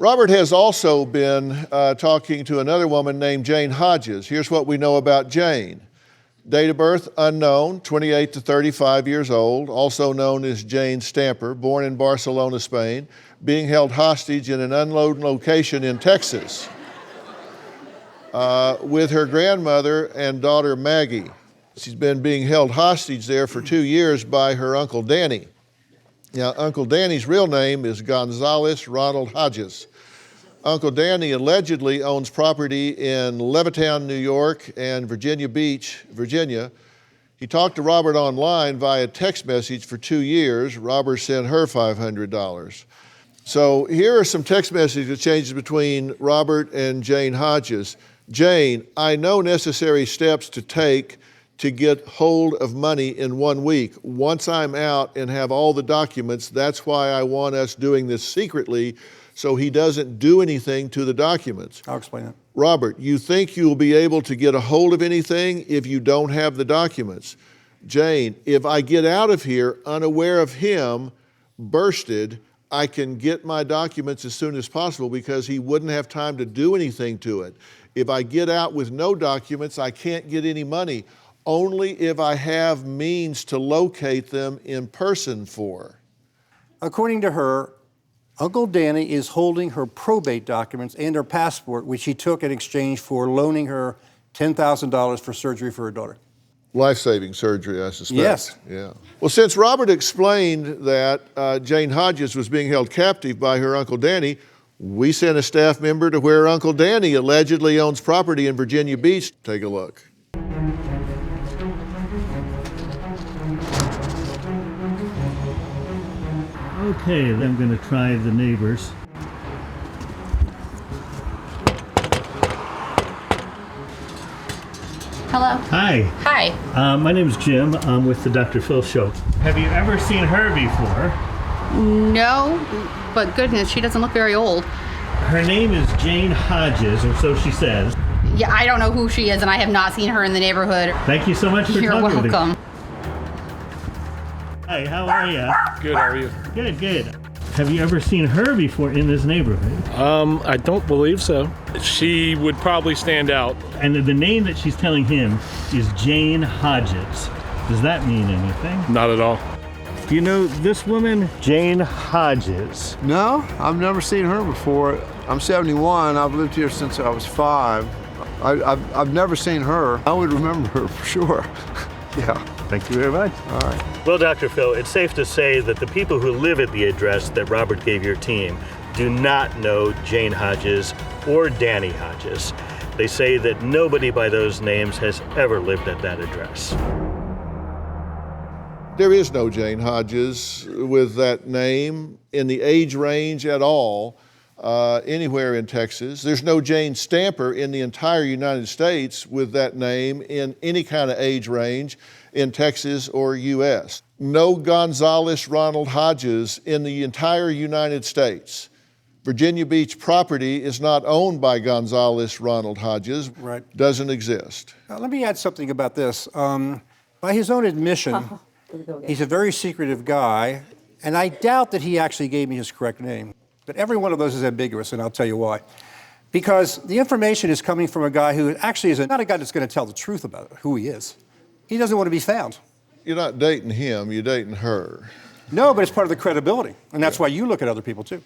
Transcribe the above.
Robert has also been talking to another woman named Jane Hodges. Here's what we know about Jane. Date of birth, unknown, 28 to 35 years old, also known as Jane Stamper, born in Barcelona, Spain, being held hostage in an unknown location in Texas with her grandmother and daughter Maggie. She's been being held hostage there for 2 years by her Uncle Danny. Now, Uncle Danny's real name is Gonzales Ronald Hodges. Uncle Danny allegedly owns property in Levittown, New York, and Virginia Beach, Virginia. He talked to Robert online via text message for 2 years. Robert sent her $500. So here are some text message exchanges between Robert and Jane Hodges. Jane, I know necessary steps to take to get hold of money in 1 week. Once I'm out and have all the documents, that's why I want us doing this secretly, so he doesn't do anything to the documents. I'll explain that. Robert, you think you'll be able to get a hold of anything if you don't have the documents? Jane, if I get out of here unaware of him, bursted, I can get my documents as soon as possible because he wouldn't have time to do anything to it. If I get out with no documents, I can't get any money. Only if I have means to locate them in person for. According to her, Uncle Danny is holding her probate documents and her passport, which he took in exchange for loaning her $10,000 for surgery for her daughter. Life-saving surgery, I suspect. Yes. Yeah. Well, since Robert explained that Jane Hodges was being held captive by her Uncle Danny, we sent a staff member to where Uncle Danny allegedly owns property in Virginia Beach. Take a look. Okay, then I'm going to try the neighbors. Hello. Hi. Hi. My name is Jim. I'm with the Dr. Phil Show. Have you ever seen her before? No, but goodness, she doesn't look very old. Her name is Jane Hodges, or so she says. Yeah, I don't know who she is, and I have not seen her in the neighborhood. Thank you so much for You're talking with me. welcome. Hi, how are you? Good, how are you? Good, good. Have you ever seen her before in this neighborhood? I don't believe so. She would probably stand out. And the name that she's telling him is Jane Hodges. Does that mean anything? Not at all. Do you know this woman, Jane Hodges? No, I've never seen her before. I'm 71. I've lived here since I was 5. I've never seen her. I would remember her for sure. Yeah. Thank you very much. All right. Well, Dr. Phil, it's safe to say that the people who live at the address that Robert gave your team do not know Jane Hodges or Danny Hodges. They say that nobody by those names has ever lived at that address. There is no Jane Hodges with that name in the age range at all anywhere in Texas. There's no Jane Stamper in the entire United States with that name in any kind of age range in Texas or U.S. No Gonzales Ronald Hodges in the entire United States. Virginia Beach property is not owned by Gonzales Ronald Hodges. Right. Doesn't exist. Let me add something about this. By his own admission, he's a very secretive guy, and I doubt that he actually gave me his correct name. But every one of those is ambiguous, and I'll tell you why. Because the information is coming from a guy who actually is not a guy that's going to tell the truth about it, who he is. He doesn't want to be found. You're not dating him, you're dating her. No, but it's part of the credibility, and that's why you look at other people too.